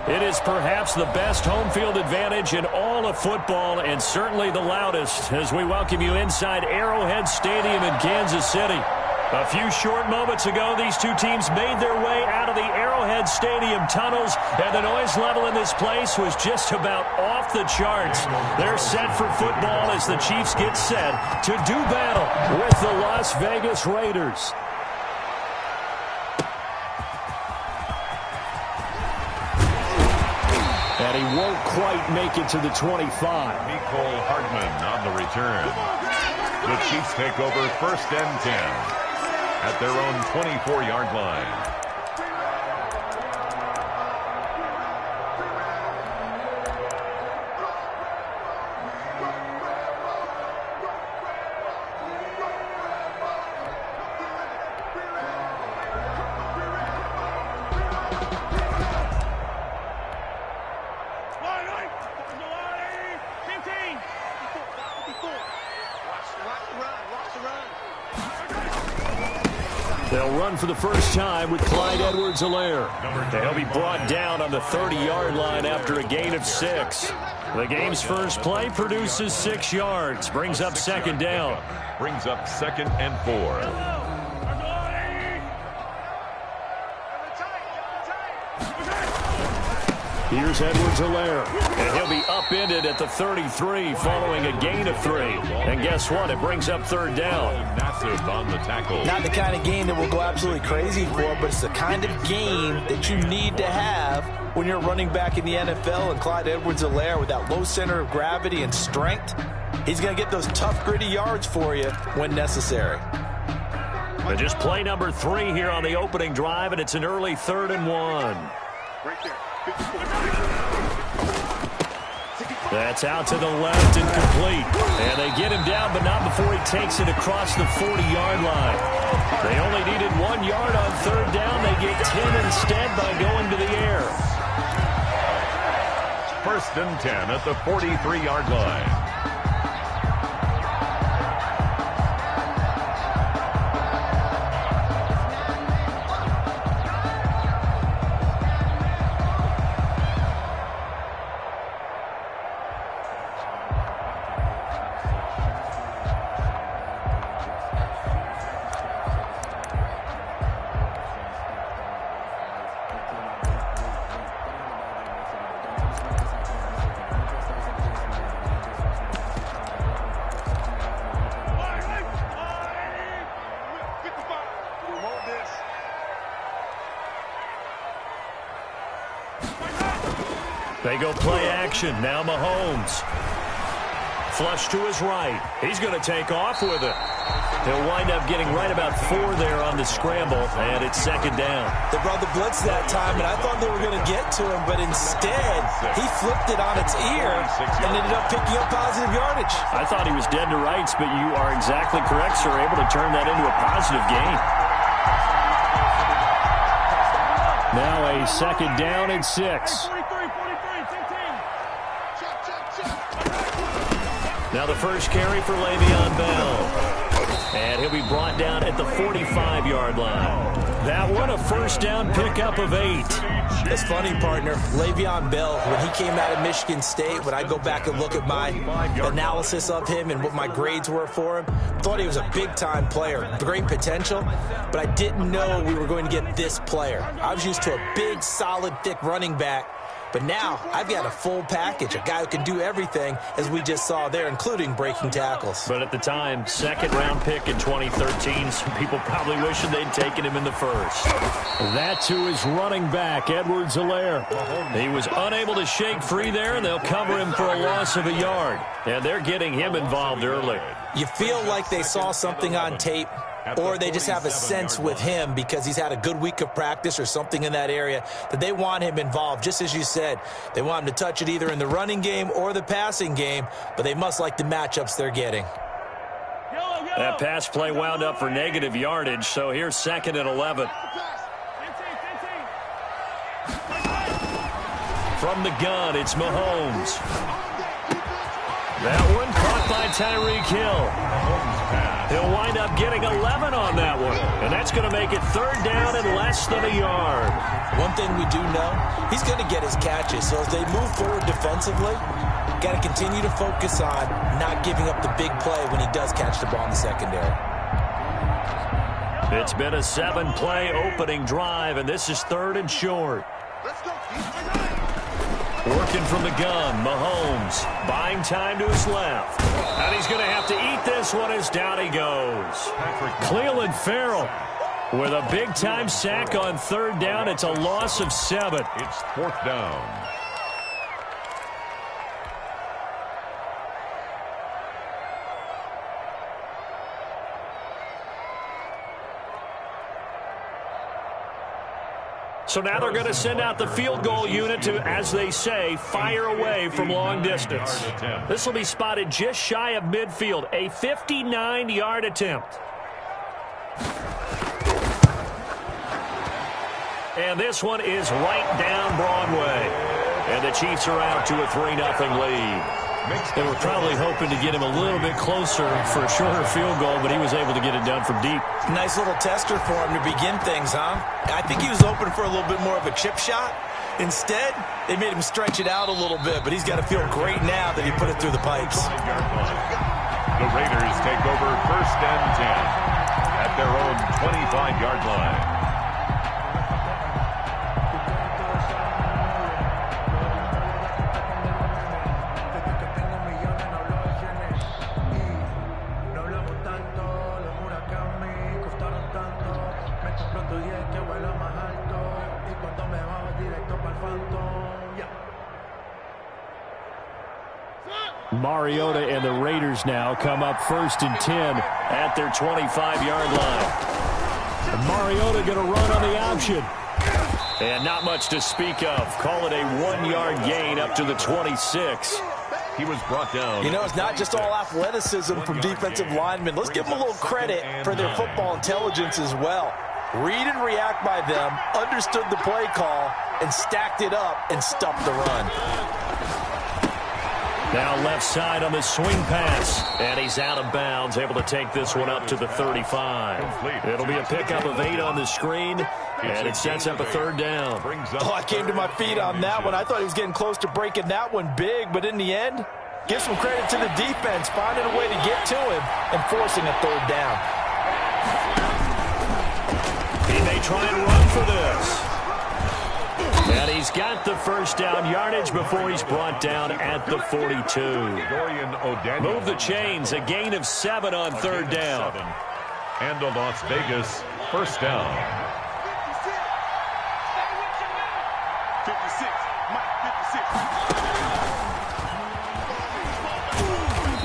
It is perhaps the best home field advantage in all of football and certainly the loudest as we welcome you inside Arrowhead Stadium in Kansas City. A few short moments ago, these two teams made their way out of the Arrowhead Stadium tunnels, and the noise level in this place was just about off the charts. They're set for football as the Chiefs get set to do battle with the Las Vegas Raiders. And he won't quite make it to the 25. Mecole Hardman on the return. The Chiefs take over 1st and 10 at their own 24-yard line. They'll run for the first time with Clyde Edwards-Helaire. They'll be brought down on the 30-yard line after a gain of 6. The game's first play produces 6 yards, brings up 2nd down. Brings up 2nd and 4. Here's Edwards-Helaire, and he'll be upended at the 33 following a gain of 3. And guess what? It brings up 3rd down. Massive on the tackle. Not the kind of game that we'll go absolutely crazy for, but it's the kind of game that you need to have when you're running back in the NFL. And Clyde Edwards-Helaire, with that low center of gravity and strength, he's going to get those tough, gritty yards for you when necessary. But just play number 3 here on the opening drive, and it's an early 3rd and 1. Right there. That's out to the left and complete. And they get him down, but not before he takes it across the 40-yard line. They only needed 1 yard on 3rd down. They get 10 instead by going to the air. 1st and 10 at the 43-yard line. They go play action. Now Mahomes. Flush to his right. He's going to take off with it. He'll wind up getting right about 4 there on the scramble, and it's 2nd down. They brought the blitz that time, and I thought they were going to get to him, but instead he flipped it on its ear and ended up picking up positive yardage. I thought he was dead to rights, but you are exactly correct, sir. Able to turn that into a positive gain. Now a 2nd down and 6. Now the first carry for Le'Veon Bell. And he'll be brought down at the 45-yard line. That one a first down pickup of 8. That's funny, partner. Le'Veon Bell, when he came out of Michigan State, when I go back and look at my analysis of him and what my grades were for him, thought he was a big-time player, great potential, but I didn't know we were going to get this player. I was used to a big, solid, thick running back. But now I've got a full package, a guy who can do everything, as we just saw there, including breaking tackles. But at the time, 2nd-round pick in 2013, some people probably wishing they'd taken him in the 1st. That to his running back, Edwards-Helaire. He was unable to shake free there, and they'll cover him for a loss of a yard. And they're getting him involved early. You feel like they saw something on tape, or they just have a sense with him because he's had a good week of practice or something in that area that they want him involved. Just as you said, they want him to touch it either in the running game or the passing game, but they must like the matchups they're getting. That pass play wound up for negative yardage, so here's 2nd and 11. From the gun, it's Mahomes. That one caught by Tyreek Hill. He'll wind up getting 11 on that one. And that's going to make it 3rd down and less than a yard. One thing we do know, he's going to get his catches. So as they move forward defensively, got to continue to focus on not giving up the big play when he does catch the ball in the secondary. It's been a 7-play opening drive, and this is 3rd and short. Let's go. Working from the gun, Mahomes buying time to his left. And he's going to have to eat this one as down he goes. Clelin Ferrell with a big-time sack on 3rd down. It's a loss of 7. It's 4th down. So now they're going to send out the field goal unit to, as they say, fire away from long distance. This will be spotted just shy of midfield, a 59-yard attempt. And this one is right down Broadway. And the Chiefs are out to a 3-0 lead. They were probably hoping to get him a little bit closer for a shorter field goal, but he was able to get it done from deep. Nice little tester for him to begin things, huh? I think he was hoping for a little bit more of a chip shot. Instead, they made him stretch it out a little bit, but he's got to feel great now that he put it through the pipes. The Raiders take over 1st and 10 at their own 25-yard line. Mariota and the Raiders now come up 1st and 10 at their 25-yard line. And Mariota going to run on the option. And not much to speak of. Call it a 1-yard gain up to the 26. He was brought down. You know, it's not just all athleticism from defensive linemen. Let's give them a little credit for their football intelligence as well. Read and react by them, understood the play call, and stacked it up and stuffed the run. Now left side on the swing pass. And he's out of bounds, able to take this one up to the 35. It'll be a pickup of 8 on the screen, and it sets up a 3rd down. Oh, I came to my feet on that one. I thought he was getting close to breaking that one big, but in the end, give some credit to the defense, finding a way to get to him and forcing a 3rd down. He may try and run for this. And he's got the 1st down yardage before he's brought down at the 42. Move the chains, a gain of 7 on 3rd down. And the Las Vegas 1st down. 56.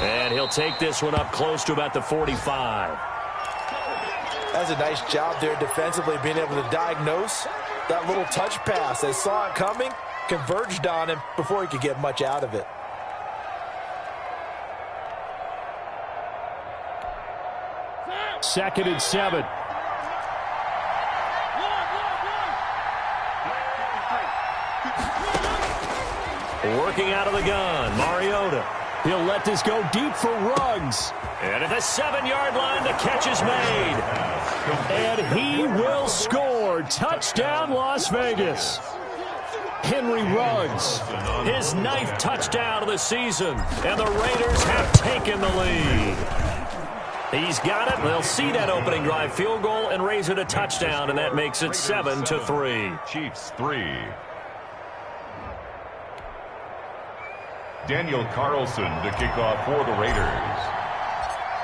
And he'll take this one up close to about the 45. That's a nice job there defensively, being able to diagnose that little touch pass. They saw it coming, converged on him before he could get much out of it. Second and 7. Working out of the gun, Mariota. He'll let this go deep for Ruggs. And at the 7-yard line, the catch is made. And he will score. Touchdown, Las Vegas. Henry Ruggs, his 9th touchdown of the season. And the Raiders have taken the lead. He's got it. They'll see that opening drive field goal and raise it a touchdown, and that makes it 7-3. Chiefs 3. Daniel Carlson to kick off for the Raiders.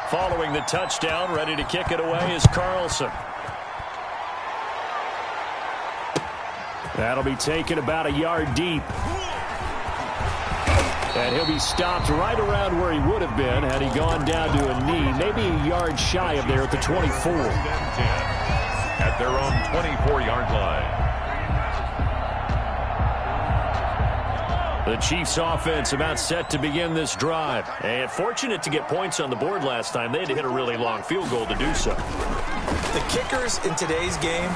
Following the touchdown, ready to kick it away is Carlson. That'll be taken about a yard deep. And he'll be stopped right around where he would have been had he gone down to a knee, maybe a yard shy of there at the 24. At their own 24-yard line. The Chiefs offense about set to begin this drive. And fortunate to get points on the board last time. They had to hit a really long field goal to do so. The kickers in today's game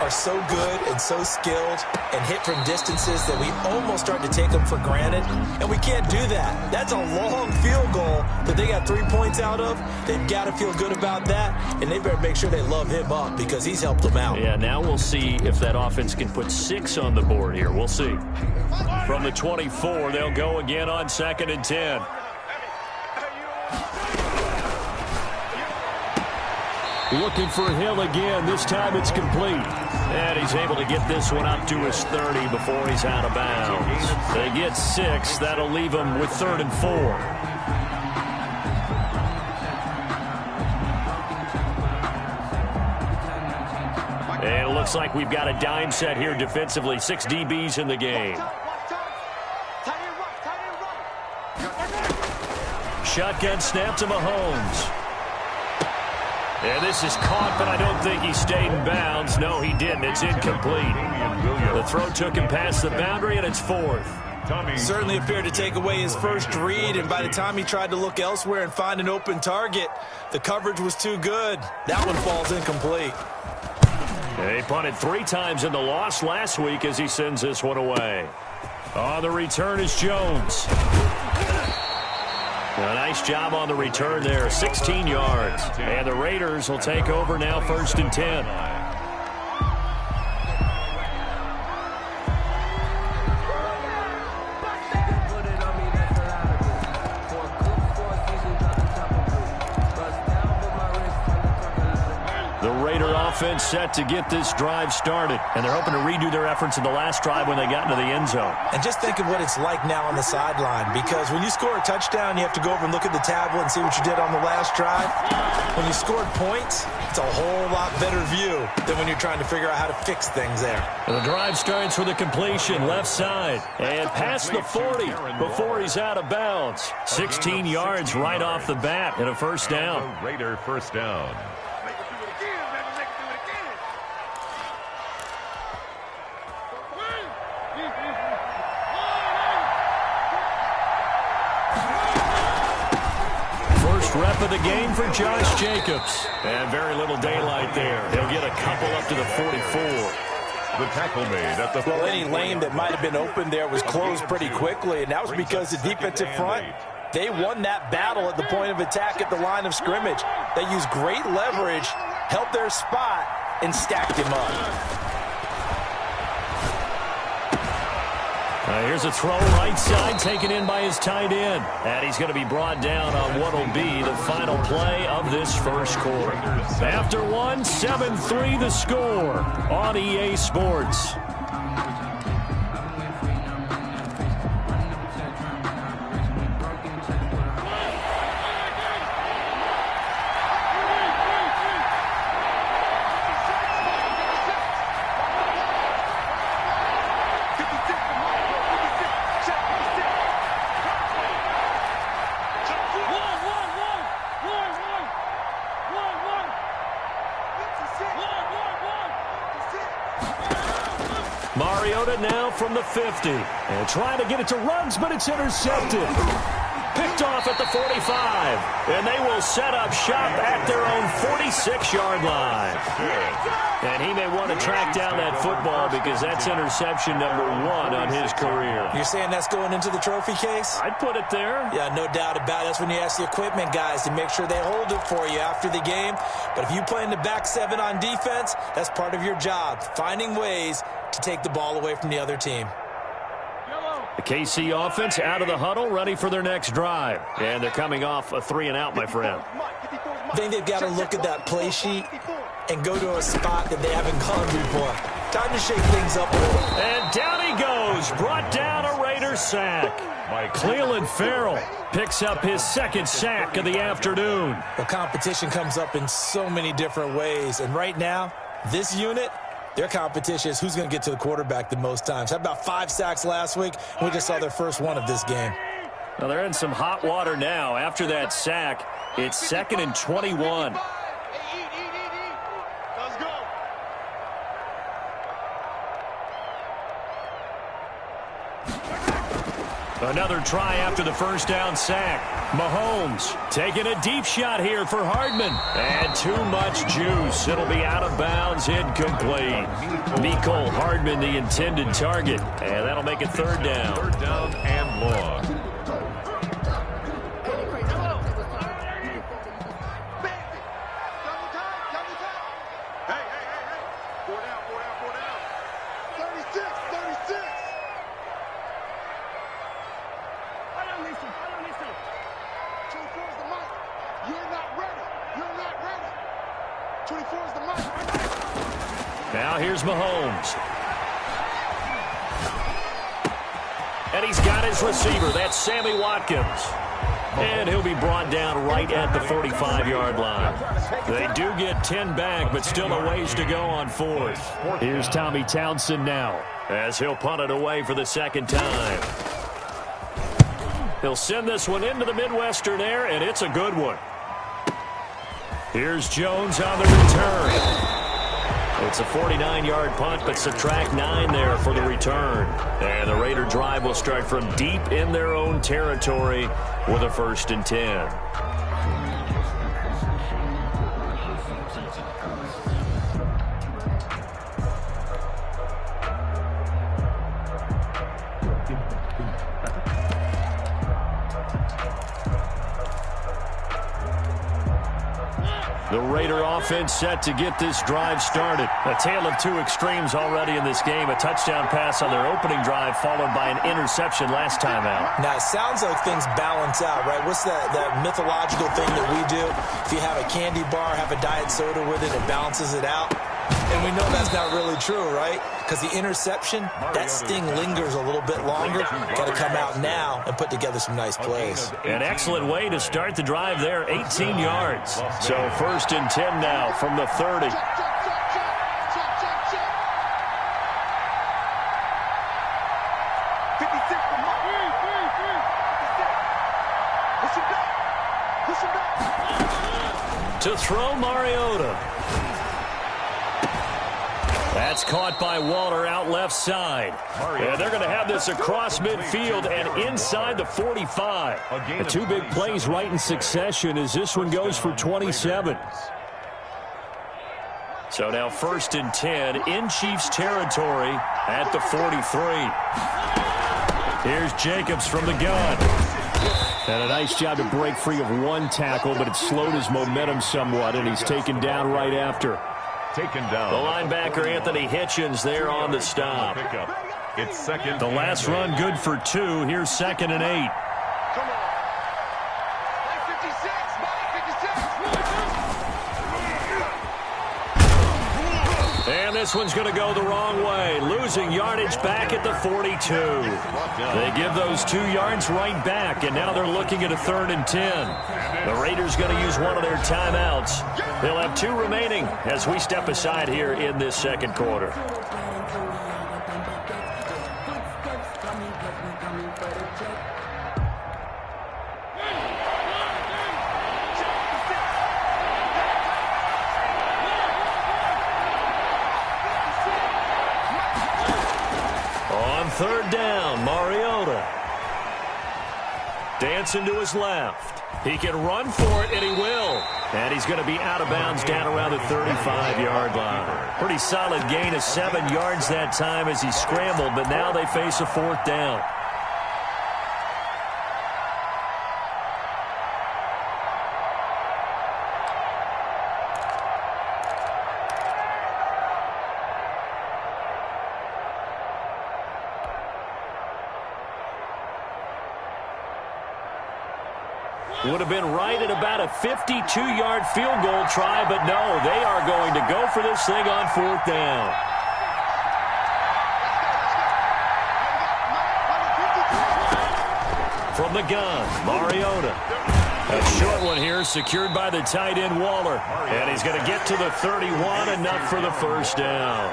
are so good and so skilled and hit from distances that we almost start to take them for granted, and we can't do that. That's a long field goal that they got 3 points out of. They've got to feel good about that, and they better make sure they love him up because he's helped them out. Yeah, now we'll see if that offense can put 6 on the board here. We'll see. From the 24, they'll go again on 2nd and 10. Looking for Hill again. This time it's complete. And he's able to get this one up to his 30 before he's out of bounds. They get 6. That'll leave him with 3rd and 4. And it looks like we've got a dime set here defensively. 6 DBs in the game. Shotgun snap to Mahomes. And this is caught, but I don't think he stayed in bounds. No, he didn't. It's incomplete. The throw took him past the boundary, and it's 4th. Certainly appeared to take away his first read, and by the time he tried to look elsewhere and find an open target, the coverage was too good. That one falls incomplete. He punted 3 times in the loss last week as he sends this one away. On the return is Jones. A nice job on the return there, 16 yards. And the Raiders will take over now 1st and 10. The Raider offense set to get this drive started. And they're hoping to redo their efforts in the last drive when they got into the end zone. And just think of what it's like now on the sideline, because when you score a touchdown, you have to go over and look at the tablet and see what you did on the last drive. When you scored points, it's a whole lot better view than when you're trying to figure out how to fix things there. And the drive starts with a completion left side and past the 40 before he's out of bounds. 16 yards right off the bat and a 1st down. Raider 1st down. Rep of the game for Josh Jacobs. And very little daylight there. He'll get a couple up to the 44. The tackle made at the... Well, any lane that might have been open there was closed pretty quickly, and that was because the defensive front, they won that battle at the point of attack at the line of scrimmage. They used great leverage, held their spot, and stacked him up. Here's a throw right side taken in by his tight end. And he's going to be brought down on what will be the final play of this first quarter. After 1, 7-3 the score on EA Sports. Mariota now from the 50. And trying to get it to Ruggs, but it's intercepted. Picked off at the 45. And they will set up shop at their own 46-yard line. And he may want to track down that football because that's interception number 1 on his career. You're saying that's going into the trophy case? I'd put it there. Yeah, no doubt about it. That's when you ask the equipment guys to make sure they hold it for you after the game. But if you play in the back 7 on defense, that's part of your job, finding ways to take the ball away from the other team. The KC offense out of the huddle, ready for their next drive. And they're coming off a 3-and-out, my friend. I think they've got to look at that play sheet and go to a spot that they haven't gone before. Time to shake things up a little. And down he goes. Brought down a Raider sack. Clelin Ferrell picks up his 2nd sack of the afternoon. The competition comes up in so many different ways. And right now, this unit, their competition is who's going to get to the quarterback the most times. How about 5 sacks last week? We just saw their first one of this game. Well, they're in some hot water now. After that sack, it's 2nd and 21. Another try after the first down sack. Mahomes taking a deep shot here for Hardman. And too much juice. It'll be out of bounds, incomplete. Mecole Hardman, the intended target. And that'll make it third down. Third down and long. Now here's Mahomes. And he's got his receiver. That's Sammy Watkins. And he'll be brought down right at the 45-yard line. They do get 10 back, but still a ways to go on fourth. Here's Tommy Townsend now, as he'll punt it away for the second time. He'll send this one into the Midwestern air, and it's a good one. Here's Jones on the return. It's a 49-yard punt, but subtract 9 there for the return. And the Raider drive will start from deep in their own territory with a 1st and 10. The Raider offense set to get this drive started. A tale of two extremes already in this game. A touchdown pass on their opening drive followed by an interception last time out. Now, it sounds like things balance out, right? What's that mythological thing that we do? If you have a candy bar, have a diet soda with it, it balances it out. And we know that's not really true, right? Because the interception, that sting lingers a little bit longer. Got to come out now and put together some nice plays. An excellent way to start the drive there, 18 yards. So 1st and 10 now from the 30. To throw Mariota. That's caught by Waller out left side. And they're going to have this across midfield and inside the 45. The two big plays right in succession as this one goes for 27. So now 1st and 10 in Chiefs territory at the 43. Here's Jacobs from the gun. And a nice job to break free of one tackle, but it slowed his momentum somewhat, and he's taken down right after. Taken down. The linebacker, Anthony Hitchens, there on the stop. It's second. The last run good for 2. Here's 2nd and 8. And this one's going to go the wrong way. Losing yardage back at the 42. They give those 2 yards right back, and now they're looking at a 3rd and 10. The Raiders going to use one of their timeouts. They'll have 2 remaining as we step aside here in this second quarter. On 3rd down, Mariota. Dancing to his left. He can run for it, and he will. And he's going to be out of bounds down around the 35-yard line. Pretty solid gain of 7 yards that time as he scrambled, but now they face a 4th down. Would have been right at about a 52-yard field goal try, but no, they are going to go for this thing on 4th down. From the gun, Mariota. A short one here, secured by the tight end Waller. And he's going to get to the 31, enough for the 1st down.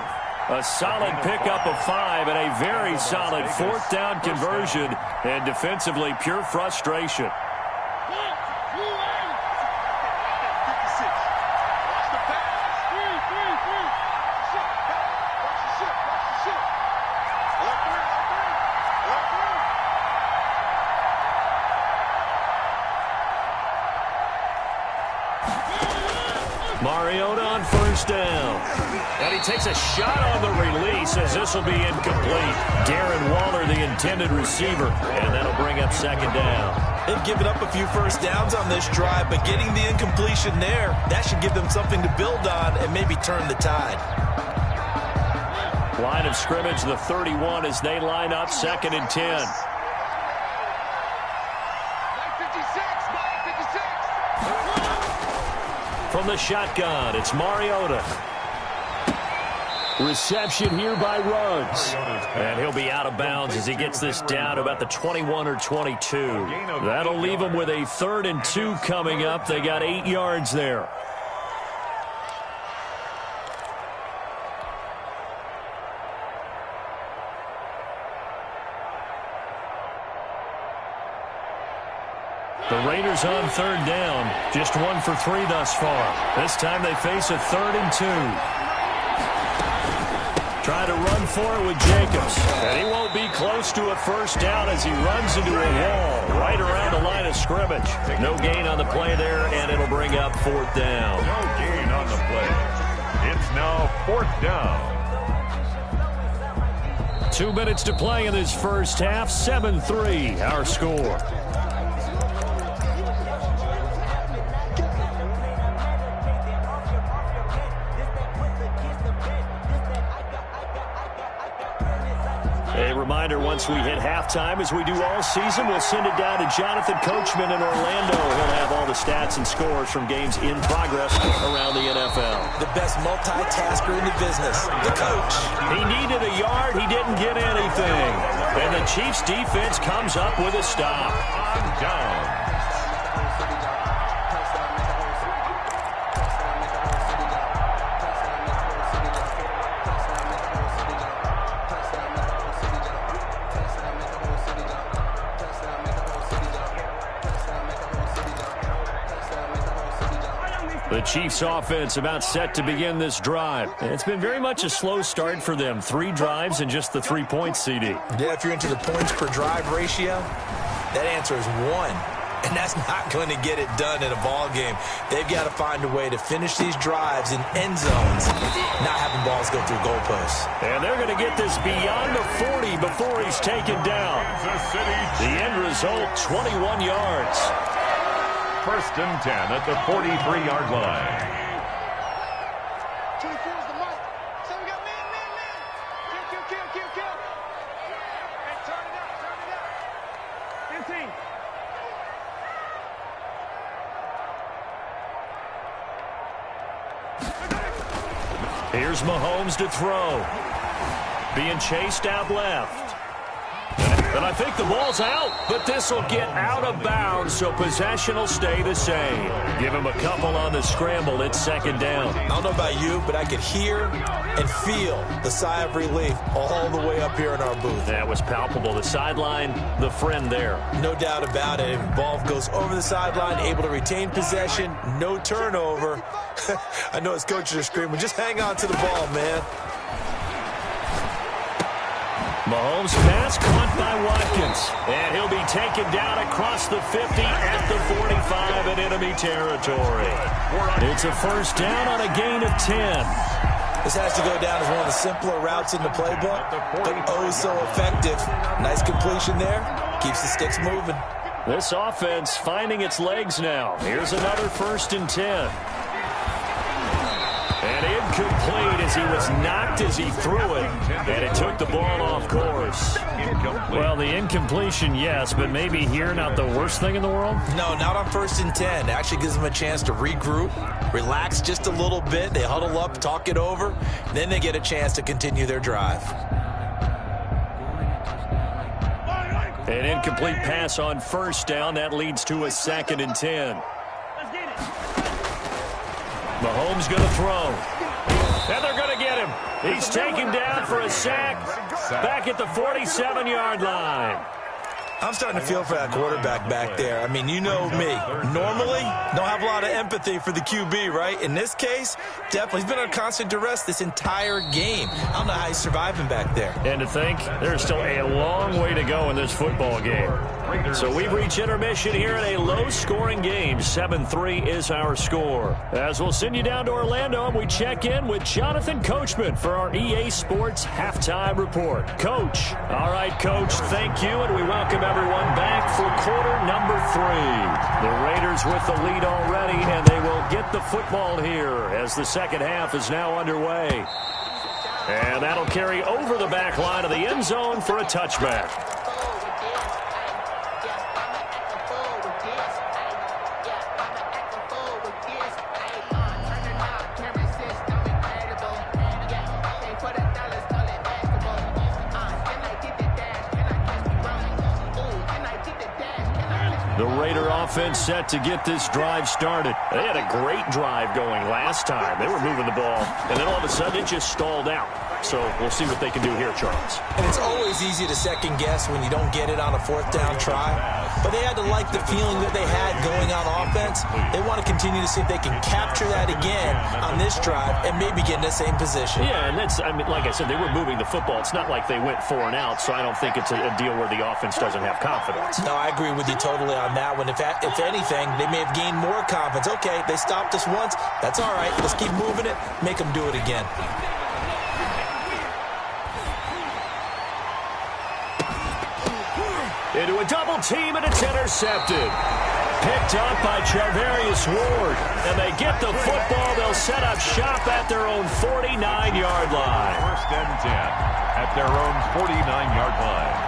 A solid pickup of 5 and a very solid 4th down conversion. And defensively, pure frustration. Mariota on first down. And he takes a shot on the release as this will be incomplete. Darren Waller, the intended receiver, and that'll bring up second down. They've given up a few first downs on this drive, but getting the incompletion there, that should give them something to build on and maybe turn the tide. Line of scrimmage, the 31 as they line up, 2nd and 10. From the shotgun, it's Mariota. Reception here by Ruggs. And he'll be out of bounds as he gets this down about the 21 or 22. That'll leave him with a 3rd and 2 coming up. They got 8 yards there. The Raiders on 3rd down. Just 1 for 3 thus far. This time they face a 3rd and 2. Try to run for it with Jacobs. And he won't be close to a first down as he runs into a wall right around the line of scrimmage. No gain on the play there, and it'll bring up 4th down. No gain on the play. It's now 4th down. 2 minutes to play in this first half. 7-3 our score. A reminder, once we hit halftime, as we do all season, we'll send it down to Jonathan Coachman in Orlando. He'll have all the stats and scores from games in progress around the NFL. The best multitasker in the business, the coach. He needed a yard. He didn't get anything. And the Chiefs' defense comes up with a stop. On down. The Chiefs offense about set to begin this drive. And it's been very much a slow start for them. 3 drives and just the 3 points, CD. Yeah, if you're into the points per drive ratio, that answer is 1. And that's not going to get it done in a ball game. They've got to find a way to finish these drives in end zones, not having balls go through goalposts. And they're going to get this beyond the 40 before he's taken down. The end result, 21 yards. 1st and 10 at the 43-yard line. 24 is the mark. So we got man. Kill. Hey, turn it up. 15. Here's Mahomes to throw. Being chased out left. And I think the ball's out, but this will get out of bounds, so possession will stay the same. Give him a couple on the scramble. It's 2nd down. I don't know about you, but I could hear and feel the sigh of relief all the way up here in our booth. That was palpable. The sideline, the friend there. No doubt about it. If ball goes over the sideline, able to retain possession, no turnover. I know his coaches are screaming, just hang on to the ball, man. Mahomes pass caught by Watkins. And he'll be taken down across the 50 at the 45 in enemy territory. It's a first down on a gain of 10. This has to go down as one of the simpler routes in the playbook, but oh so effective. Nice completion there. Keeps the sticks moving. This offense finding its legs now. Here's another 1st and 10. And incomplete as he was knocked as he threw it. And it took the ball off course. Well, the incompletion, yes, but maybe here not the worst thing in the world? No, not on 1st and 10. It actually gives them a chance to regroup, relax just a little bit. They huddle up, talk it over. Then they get a chance to continue their drive. An incomplete pass on 1st down. That leads to a 2nd and 10. Mahomes going to throw. And they're going to get him. He's taken down for a sack back at the 47-yard line. I'm starting to feel for that quarterback back there. I mean, you know me. Normally, don't have a lot of empathy for the QB, right? In this case, definitely. He's been under constant duress this entire game. I don't know how he's surviving back there. And to think, there's still a long way to go in this football game. So we've reached intermission here in a low-scoring game. 7-3 is our score. As we'll send you down to Orlando, and we check in with Jonathan Coachman for our EA Sports Halftime Report. Coach. All right, Coach, thank you, and we welcome everyone back for quarter number 3. The Raiders with the lead already, and they will get the football here as the second half is now underway. And that'll carry over the back line of the end zone for a touchback. The Raider offense set to get this drive started. They had a great drive going last time. They were moving the ball, and then all of a sudden it just stalled out. So we'll see what they can do here, Charles. And it's always easy to second guess when you don't get it on a fourth down try. But they had to like the feeling that they had going on offense. They want to continue to see if they can capture that again on this drive and maybe get in the same position. Yeah, and that's, I mean, like I said, they were moving the football. It's not like they went 4 and out, so I don't think it's a deal where the offense doesn't have confidence. No, I agree with you totally on that one. If anything, they may have gained more confidence. Okay, they stopped us once. That's all right. Let's keep moving it. Make them do it again. Into a double team, and it's intercepted. Picked up by Charvarius Ward. And they get the football. They'll set up shop at their own 49-yard line. First and 10 at their own 49-yard line.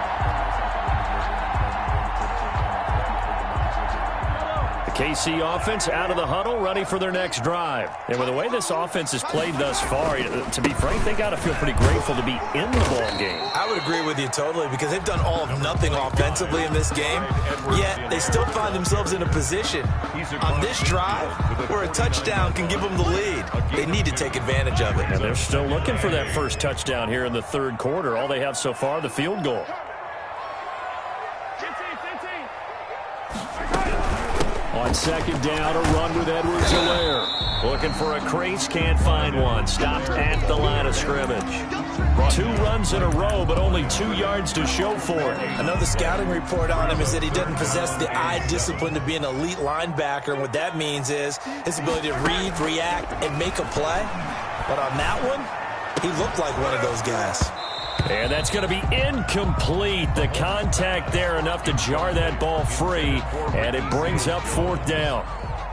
KC offense out of the huddle, ready for their next drive. And with the way this offense has played thus far, to be frank, they got to feel pretty grateful to be in the ball game. I would agree with you totally because they've done all of nothing offensively in this game, yet they still find themselves in a position on this drive where a touchdown can give them the lead. They need to take advantage of it. And they're still looking for that first touchdown here in the third quarter. All they have so far, the field goal. On second down, a run with Edwards-Helaire. Looking for a crease, can't find one. Stopped at the line of scrimmage. 2 runs in a row, but only 2 yards to show for it. Another scouting report on him is that he doesn't possess the eye discipline to be an elite linebacker. And what that means is his ability to read, react, and make a play. But on that one, he looked like one of those guys. And that's going to be incomplete. The contact there enough to jar that ball free, and it brings up 4th down.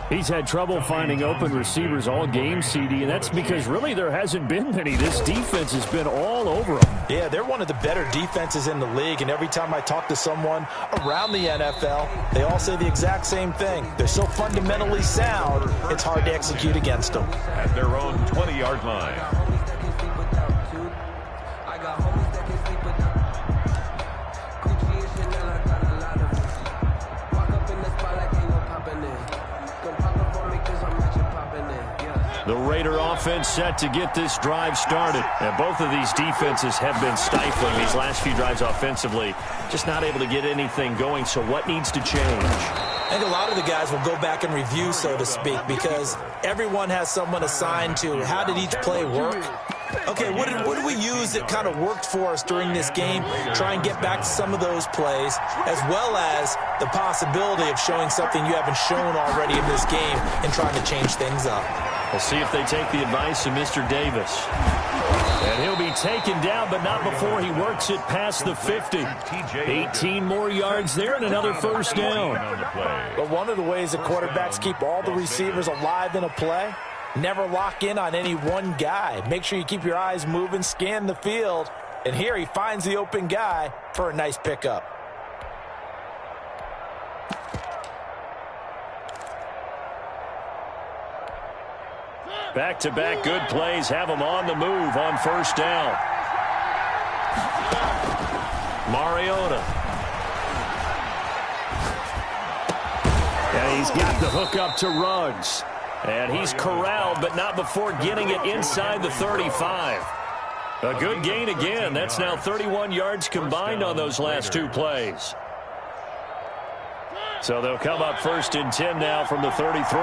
He's had trouble finding open receivers all game, CD, and that's because really there hasn't been many. This defense has been all over them. Yeah, they're one of the better defenses in the league, and every time I talk to someone around the NFL, they all say the exact same thing. They're so fundamentally sound, it's hard to execute against them. At their own 20-yard line. The Raider offense set to get this drive started. And both of these defenses have been stifling these last few drives offensively. Just not able to get anything going. So what needs to change? I think a lot of the guys will go back and review, so to speak, because everyone has someone assigned to how did each play work. Okay, what did we use that kind of worked for us during this game? Try and get back to some of those plays, as well as the possibility of showing something you haven't shown already in this game and trying to change things up. We'll see if they take the advice of Mr. Davis. And he'll be taken down, but not before he works it past the 50. 18 more yards there and another first down. But one of the ways that quarterbacks keep all the receivers alive in a play, never lock in on any one guy. Make sure you keep your eyes moving, scan the field. And here he finds the open guy for a nice pickup. Back-to-back good plays have him on the move on first down. Mariota. And he's got the hook up to Ruggs. And he's corralled, but not before getting it inside the 35. A good gain again. That's now 31 yards combined on those last 2 plays. So they'll come up 1st and 10 now from the 33.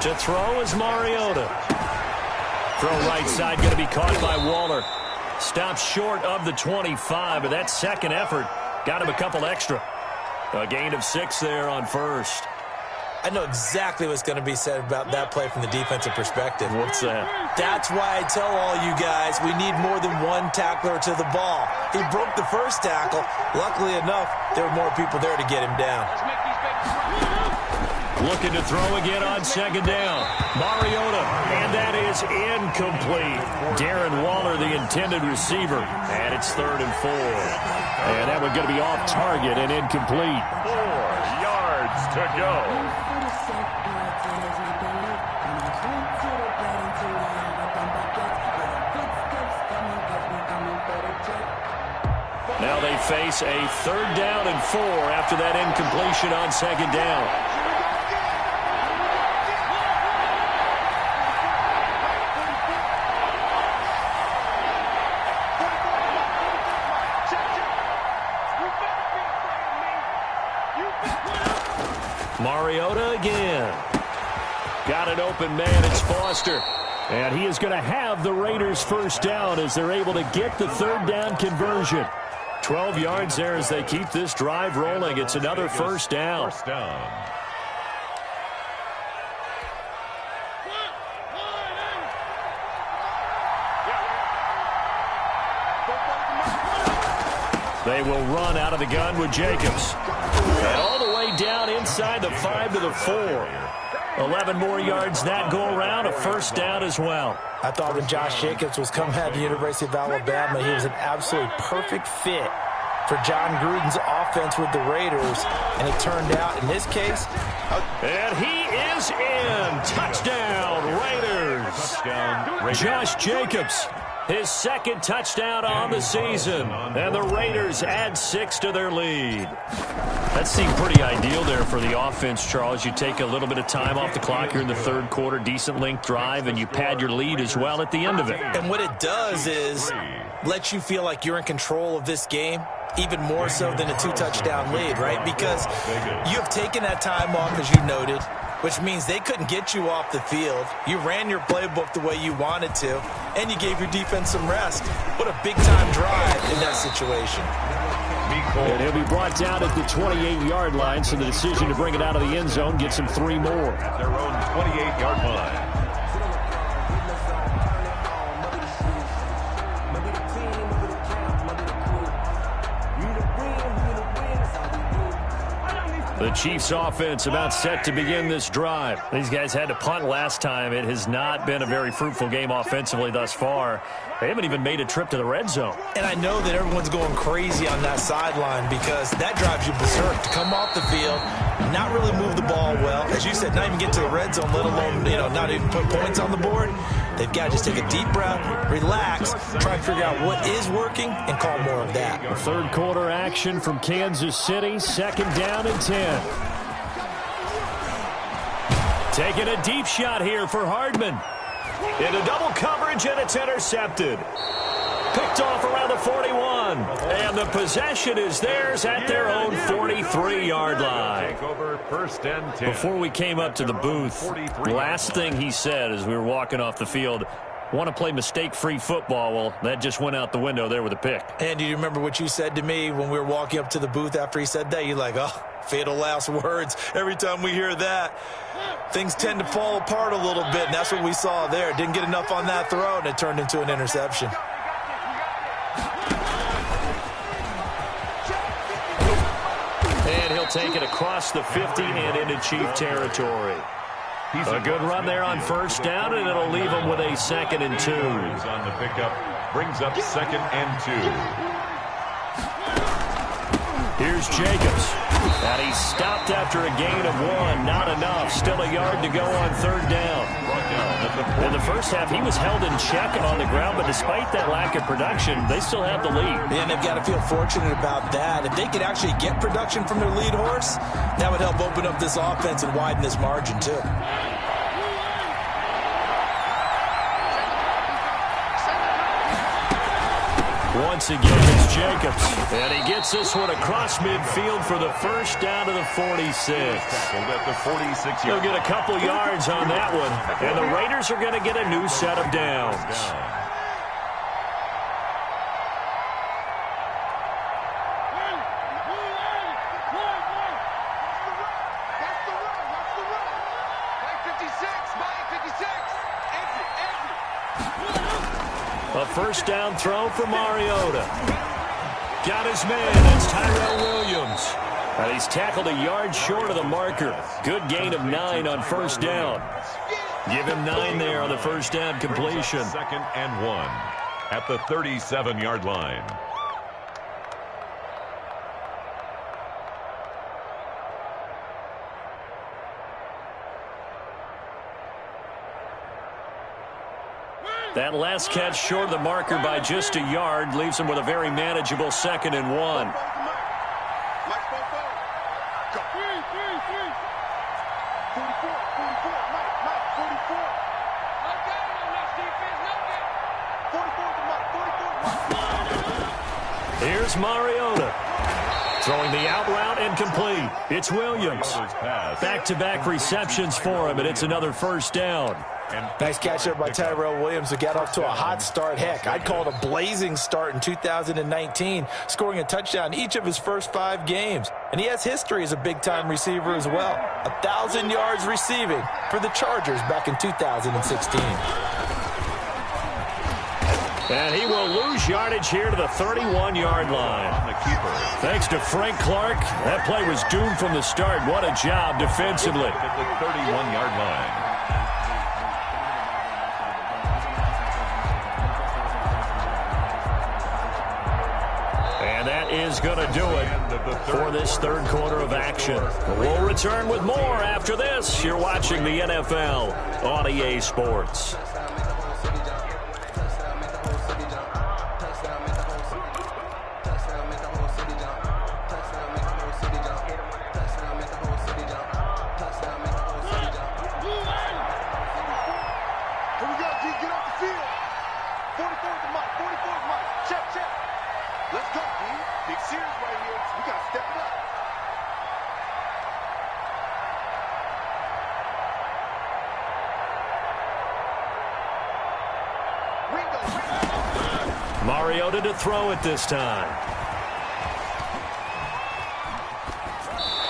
To throw is Mariota. Throw right side going to be caught by Waller. Stops short of the 25, but that second effort got him a couple extra. A gain of 6 there on 1st. I know exactly what's going to be said about that play from the defensive perspective. What's that? That's why I tell all you guys we need more than one tackler to the ball. He broke the first tackle. Luckily enough, there were more people there to get him down. Looking to throw again on 2nd down. Mariota, and that is incomplete. Darren Waller, the intended receiver, and it's 3rd and 4. And that one's going to be off target and incomplete. 4 yards to go. Now they face a 3rd down and 4 after that incompletion on 2nd down. Mariota again. Got an open man. It's Foster. And he is going to have the Raiders 1st down as they're able to get the 3rd down conversion. 12 yards there as they keep this drive rolling. It's another 1st down. First down. They will run out of the gun with Jacobs. And all the way down inside the 5 to the 4. 11 more yards that go around, a 1st down as well. I thought when Josh Jacobs was coming out of the University of Alabama, he was an absolutely perfect fit for John Gruden's offense with the Raiders, and it turned out, in this case... And he is in. Touchdown, Raiders. Touchdown, Raiders. Josh Jacobs, his 2nd touchdown on the season, and the Raiders add 6 to their lead. That seemed pretty ideal there for the offense, Charles. You take a little bit of time off the clock here in the 3rd quarter, decent length drive, and you pad your lead as well at the end of it. And what it does is let you feel like you're in control of this game, even more so than a 2-touchdown lead, right? Because you have taken that time off, as you noted, which means they couldn't get you off the field. You ran your playbook the way you wanted to, and you gave your defense some rest. What a big-time drive in that situation. And he'll be brought down at the 28-yard line, so the decision to bring it out of the end zone gets him 3 more. At their own 28-yard line. The Chiefs offense about set to begin this drive. These guys had to punt last time. It has not been a very fruitful game offensively thus far. They haven't even made a trip to the red zone. And I know that everyone's going crazy on that sideline because that drives you berserk to come off the field, not really move the ball well. As you said, not even get to the red zone, let alone, not even put points on the board. They've got to just take a deep breath, relax, try to figure out what is working, and call more of that. 3rd quarter action from Kansas City, 2nd down and 10. Taking a deep shot here for Hardman. Into double coverage, and it's intercepted. Picked off around the 41. And the possession is theirs at their own 43-yard line. First and 10. Before we came up to the booth, last thing he said as we were walking off the field, want to play mistake-free football. Well, that just went out the window there with a pick. And do you remember what you said to me when we were walking up to the booth after he said that? You're like, oh, fatal last words. Every time we hear that, things tend to fall apart a little bit, and that's what we saw there. Didn't get enough on that throw, and it turned into an interception. And he'll take it across the 50 and into Chief territory. A good run there on 1st down, and it'll leave him with a 2nd and 2. On the pickup, brings up 2nd and 2. Here's Jacobs. And he stopped after a gain of 1. Not enough. Still a yard to go on 3rd down. In the first half, he was held in check on the ground, but despite that lack of production, they still have the lead. And they've got to feel fortunate about that. If they could actually get production from their lead horse, that would help open up this offense and widen this margin, too. Once again, it's Jacobs. And he gets this one across midfield for the first down to the 46. At the 46 He'll get a couple yards on that one. And the Raiders are going to get a new set of downs. A first down throw for Mariota. Got his man. It's Tyrell Williams. And he's tackled a yard short of the marker. Good gain of 9 on first down. Give him 9 there on the first down completion. 2nd and 1 at the 37-yard line. That last catch short of the marker by just a yard leaves him with a very manageable 2nd and 1. Here's Mariota. Throwing the out route and complete. It's Williams. Back-to-back receptions for him, and it's another first down. Nice catch there by Tyrell Williams to get off to a hot start. Heck, I'd call it a blazing start in 2019, scoring a touchdown each of his first 5 games. And he has history as a big-time receiver as well. 1,000 yards receiving for the Chargers back in 2016. And he will lose yardage here to the 31-yard line. Thanks to Frank Clark, that play was doomed from the start. What a job defensively. At the 31-yard line. And that is going to do it for this third quarter of action. We'll return with more after this. You're watching the NFL on EA Sports. Mariota to throw it this time.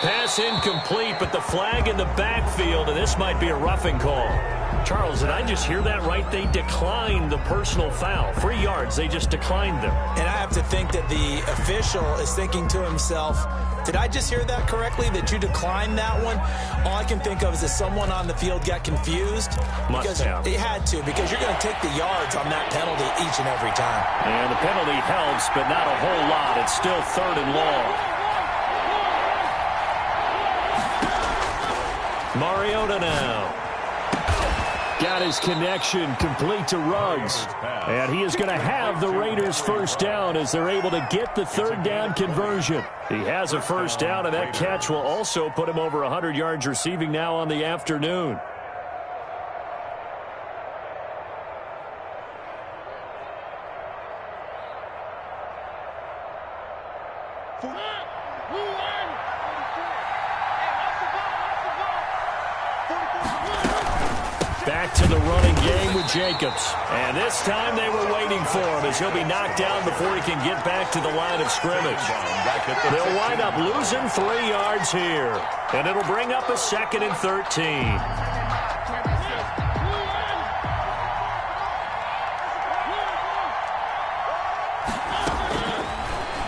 Pass incomplete, but the flag in the backfield, and this might be a roughing call. Charles, did I just hear that right? They declined the personal foul. 3 yards, they just declined them. And I have to think that the official is thinking to himself, did I just hear that correctly, that you declined that one? All I can think of is that someone on the field got confused. Must have. They had to, because you're going to take the yards on that penalty each and every time. And the penalty helps, but not a whole lot. It's still 3rd and long. Mariota now. Got his connection complete to Ruggs. And he is going to have the Raiders first down as they're able to get the 3rd down conversion. He has a first down, and that catch will also put him over 100 yards receiving now on the afternoon. Back to the running game with Jacobs. And this time they were waiting for him as he'll be knocked down before he can get back to the line of scrimmage. They'll wind up losing 3 yards here. And it'll bring up a 2nd and 13.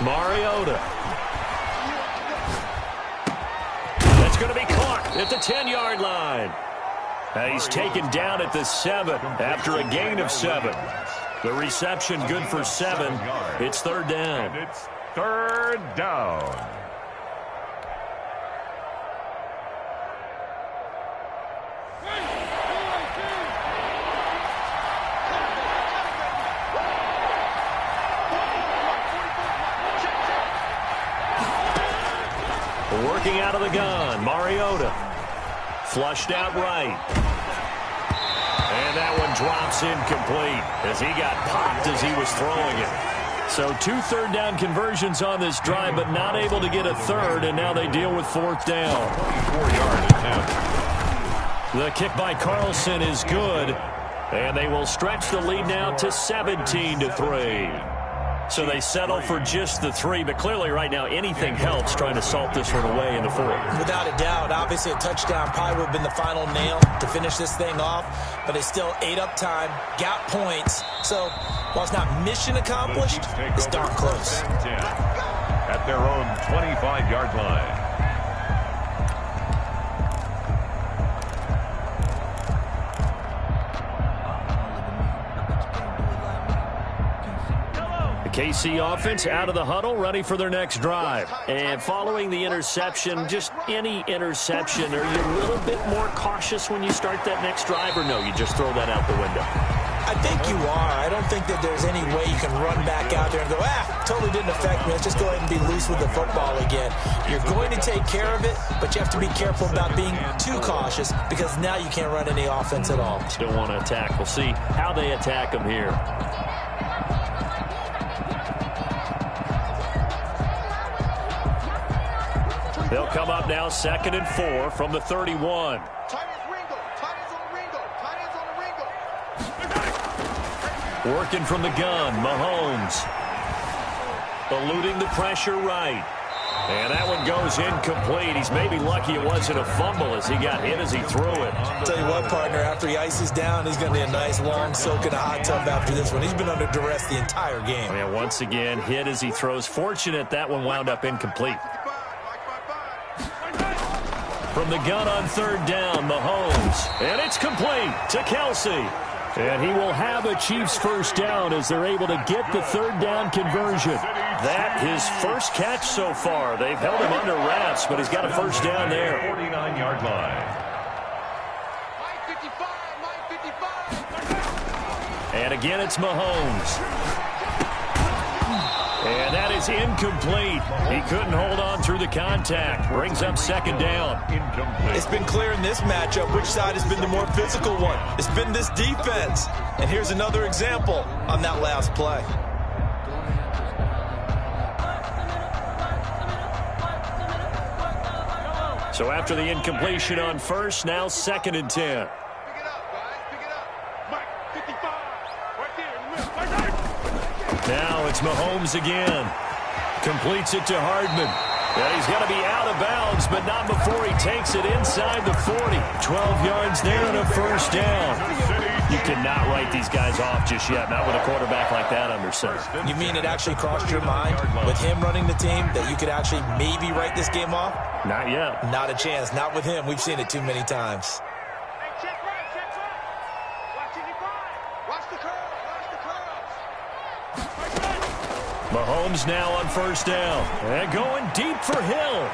Mariota. That's going to be caught at the 10-yard line. He's taken down at the 7 after a gain of 7. The reception good for 7. It's 3rd down. And it's 3rd down. Working out of the gun, Mariota. Flushed out right. And that one drops incomplete as he got popped as he was throwing it. So 2 third-down conversions on this drive, but not able to get a third, and now they deal with 4th down. 24-yard attempt. The kick by Carlson is good, and they will stretch the lead now to 17-3. So they settle for just the 3, but clearly right now anything helps trying to salt this one away in the 4th. Without a doubt, obviously a touchdown probably would have been the final nail to finish this thing off, but they still ate up time, got points. So while it's not mission accomplished, it's darn close. At their own 25-yard line. KC offense out of the huddle, ready for their next drive. And following the interception, just any interception, are you a little bit more cautious when you start that next drive, or no, you just throw that out the window? I think you are. I don't think that there's any way you can run back out there and go, totally didn't affect me. Let's just go ahead and be loose with the football again. You're going to take care of it, but you have to be careful about being too cautious because now you can't run any offense at all. Still want to attack. We'll see how they attack them here. They'll come up now 2nd and 4 from the 31. Working from the gun, Mahomes. Eluding the pressure right. And that one goes incomplete. He's maybe lucky it wasn't a fumble as he got hit as he threw it. Tell you what, partner, after he ices down, he's going to be a nice long soak in a hot tub after this one. He's been under duress the entire game. And once again, hit as he throws. Fortunate that one wound up incomplete. From the gun on 3rd down, Mahomes. And it's complete to Kelce. And he will have a Chiefs first down as they're able to get the 3rd down conversion. That his first catch so far. They've held him under wraps, but he's got a first down there. 49-yard line. And again, it's Mahomes. And that is incomplete. He couldn't hold on through the contact. Brings up 2nd down. Incomplete. It's been clear in this matchup which side has been the more physical one. It's been this defense. And here's another example on that last play. So after the incompletion on first, now 2nd and 10. Now it's Mahomes again. Completes it to Hardman. Yeah, he's got to be out of bounds, but not before he takes it inside the 40. 12 yards there and a first down. You cannot write these guys off just yet, not with a quarterback like that under center. You mean it actually crossed your mind with him running the team that you could actually maybe write this game off? Not yet. Not a chance. Not with him. We've seen it too many times. Mahomes now on first down. And going deep for Hill.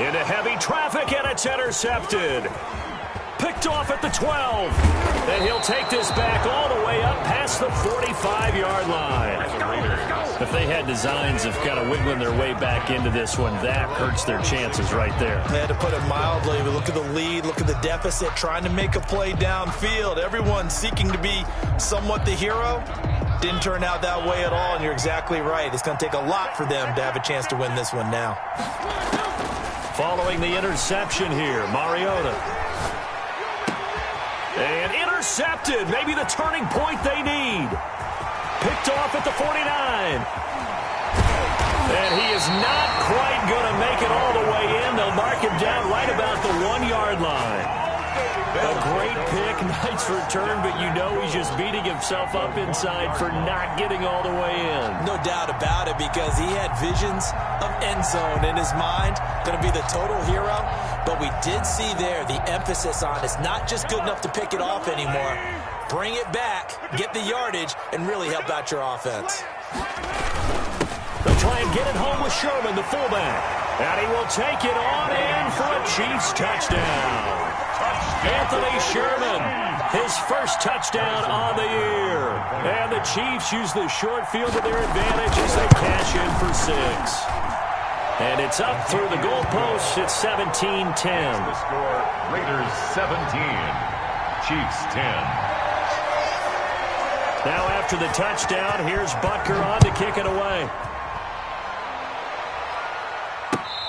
Into heavy traffic, and it's intercepted. Picked off at the 12. And he'll take this back all the way up past the 45-yard line. If they had designs of kind of wiggling their way back into this one, that hurts their chances right there. They had to put it mildly, but look at the lead, look at the deficit, trying to make a play downfield. Everyone seeking to be somewhat the hero. Didn't turn out that way at all, and you're exactly right. It's going to take a lot for them to have a chance to win this one now. Following the interception here, Mariota. And intercepted, maybe the turning point they need. Picked off at the 49. And he is not quite going to make it all the way in. They'll mark him down right about the 1-yard line. A great pick, nice return, but you know he's just beating himself up inside for not getting all the way in. No doubt about it, because he had visions of end zone in his mind, going to be the total hero. But we did see there the emphasis on it's not just good enough to pick it off anymore. Bring it back, get the yardage, and really help out your offense. They'll try and get it home with Sherman, the fullback. And he will take it on in for a Chiefs touchdown. Anthony Sherman, his first touchdown on the year. And the Chiefs use the short field to their advantage as they cash in for 6. And it's up through the goalposts. It's 17-10. The score, Raiders 17, Chiefs 10. Now after the touchdown. Here's Butker on to kick it away.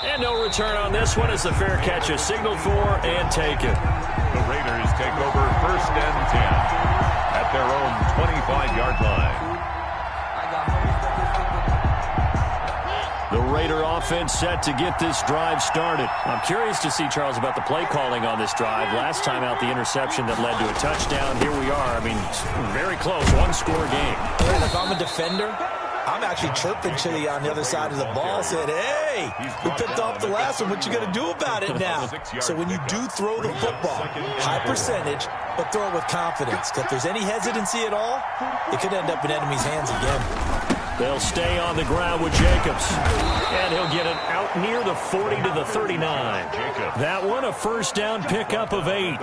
And no return on this one as the fair catch is signaled for and taken. The Raiders take over 1st and 10 at their own 25-yard line. The Raider offense set to get this drive started. I'm curious to see, Charles, about the play calling on this drive. Last time out, the interception that led to a touchdown. Here we are. I mean, very close. One-score game. And if I'm a defender, I'm actually chirping to you on the other side of the ball, saying, hey, we picked off the last one. What you going to do about it now? So when you do throw the football, high percentage, but throw it with confidence. Because if there's any hesitancy at all, it could end up in enemy's hands again. They'll stay on the ground with Jacobs. And he'll get it out near the 40 to the 39. That one, a first down pickup of 8.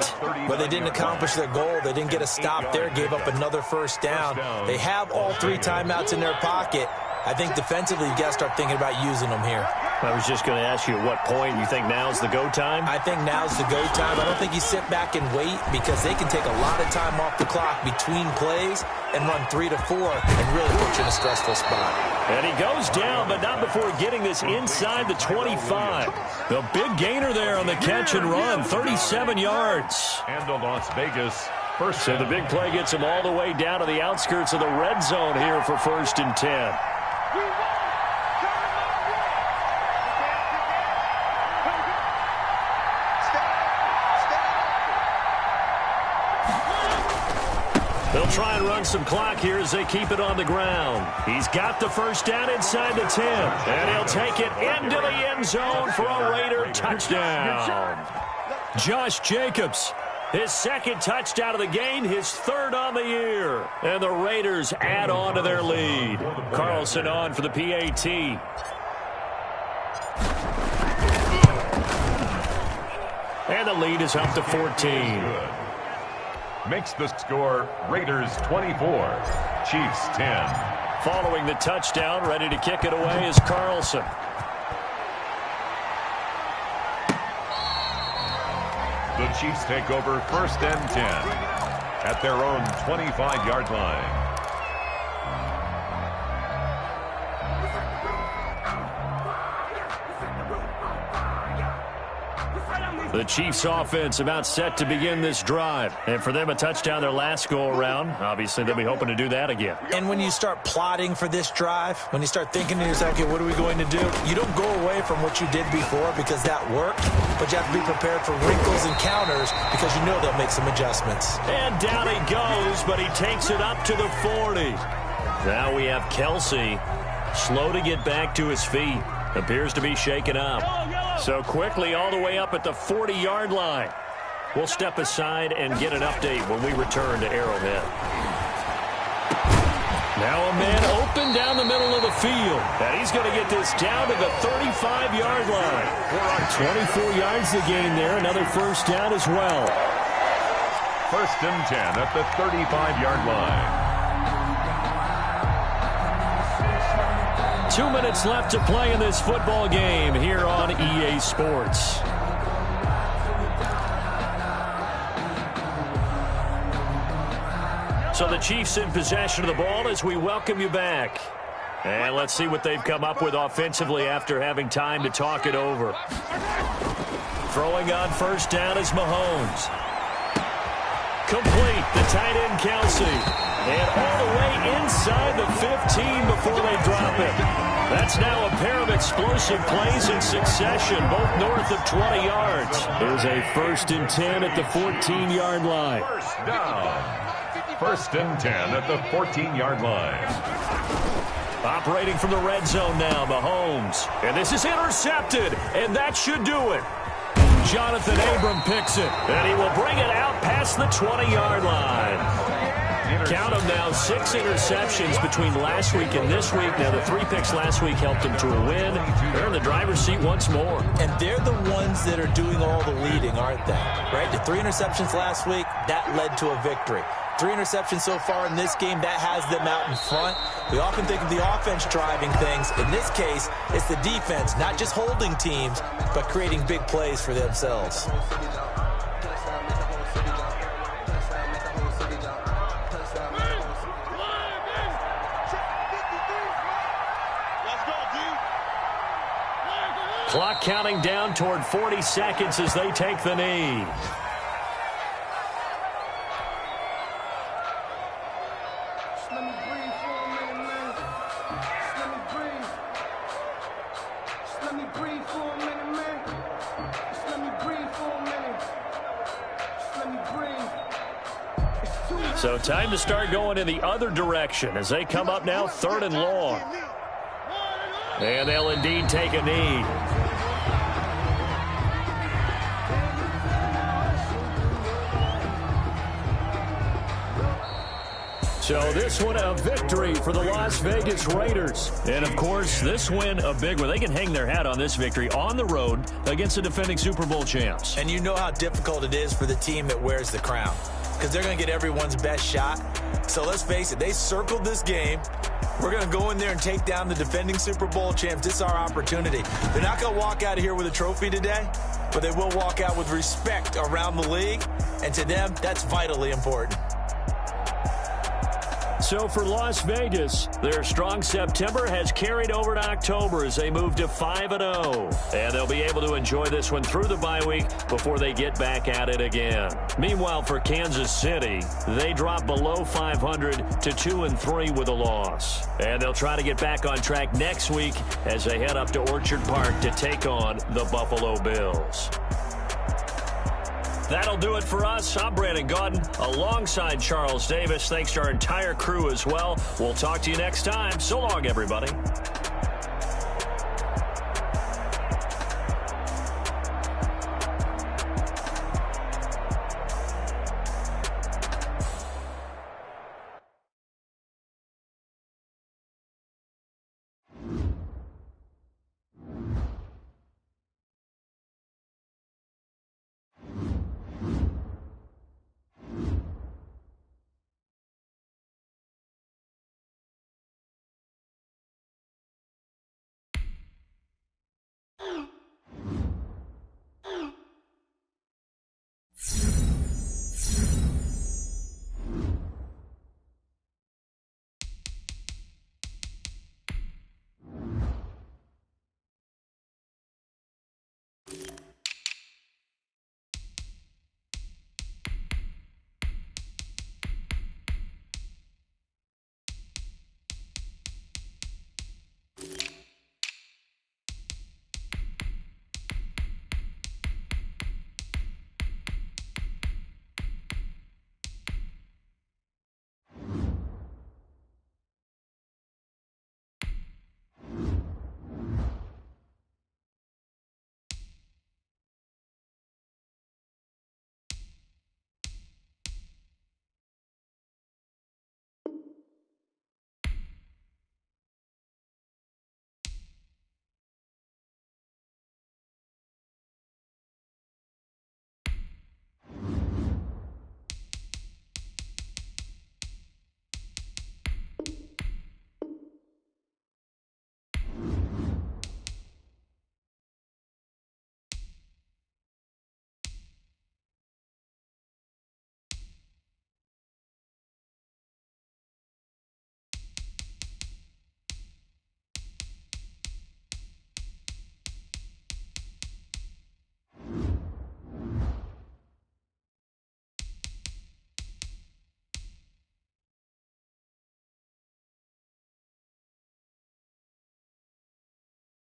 But they didn't accomplish their goal. They didn't get a stop there, gave up another first down. They have all 3 timeouts in their pocket. I think defensively, you've got to start thinking about using them here. I was just going to ask you at what point you think now's the go time? I think now's the go time. I don't think you sit back and wait because they can take a lot of time off the clock between plays and run 3 to 4 and really put you in a stressful spot. And he goes down, but not before getting this inside the 25. The big gainer there on the catch and run, 37 yards. And to Las Vegas. So the big play gets him all the way down to the outskirts of the red zone here for 1st and 10. They'll try and run some clock here as they keep it on the ground. He's got the first down inside the 10. And he'll take it into the end zone for a Raider touchdown. Josh Jacobs, his 2nd touchdown of the game, his 3rd on the year. And the Raiders add on to their lead. Carlson on for the PAT. And the lead is up to 14. Makes the score Raiders 24, Chiefs 10. Following the touchdown, ready to kick it away is Carlson. The Chiefs take over 1st and 10 at their own 25-yard line. The Chiefs offense about set to begin this drive. And for them, a touchdown their last go-around. Obviously, they'll be hoping to do that again. And when you start plotting for this drive, when you start thinking to yourself, okay, what are we going to do? You don't go away from what you did before because that worked, but you have to be prepared for wrinkles and counters because you know they'll make some adjustments. And down he goes, but he takes it up to the 40. Now we have Kelsey, slow to get back to his feet. Appears to be shaken up. So quickly all the way up at the 40-yard line. We'll step aside and get an update when we return to Arrowhead. Now a man open down the middle of the field. And he's going to get this down to the 35-yard line. 24 yards to gain there. Another first down as well. 1st and 10 at the 35-yard line. 2 minutes left to play in this football game here on EA Sports. So the Chiefs in possession of the ball as we welcome you back. And let's see what they've come up with offensively after having time to talk it over. Throwing on first down is Mahomes. Complete, the tight end Kelsey. And all the way inside the 15 before they drop it. That's now a pair of explosive plays in succession, both north of 20 yards. There's a 1st and 10 at the 14-yard line. First down. 1st and 10 at the 14-yard line. Operating from the red zone now, Mahomes. And this is intercepted, and that should do it. Jonathan Abram picks it, and he will bring it out past the 20-yard line. Count them now, 6 interceptions between last week and this week. Now, the 3 picks last week helped them to a win. They're in the driver's seat once more. And they're the ones that are doing all the leading, aren't they? Right? The 3 interceptions last week, that led to a victory. 3 interceptions so far in this game, that has them out in front. We often think of the offense driving things. In this case, it's the defense, not just holding teams, but creating big plays for themselves. Clock counting down toward 40 seconds as they take the knee. So time to start going in the other direction as they come up now 3rd and long. And they'll indeed take a knee. So this one a victory for the Las Vegas Raiders. And, of course, this win a big one. They can hang their hat on this victory on the road against the defending Super Bowl champs. And you know how difficult it is for the team that wears the crown, because they're going to get everyone's best shot. So let's face it, they circled this game. We're going to go in there and take down the defending Super Bowl champs. This is our opportunity. They're not going to walk out of here with a trophy today, but they will walk out with respect around the league. And to them, that's vitally important. So for Las Vegas, their strong September has carried over to October as they move to 5-0. And they'll be able to enjoy this one through the bye week before they get back at it again. Meanwhile, for Kansas City, they drop below 500 to 2-3 with a loss. And they'll try to get back on track next week as they head up to Orchard Park to take on the Buffalo Bills. That'll do it for us. I'm Brandon Gaudin alongside Charles Davis. Thanks to our entire crew as well. We'll talk to you next time. So long, everybody.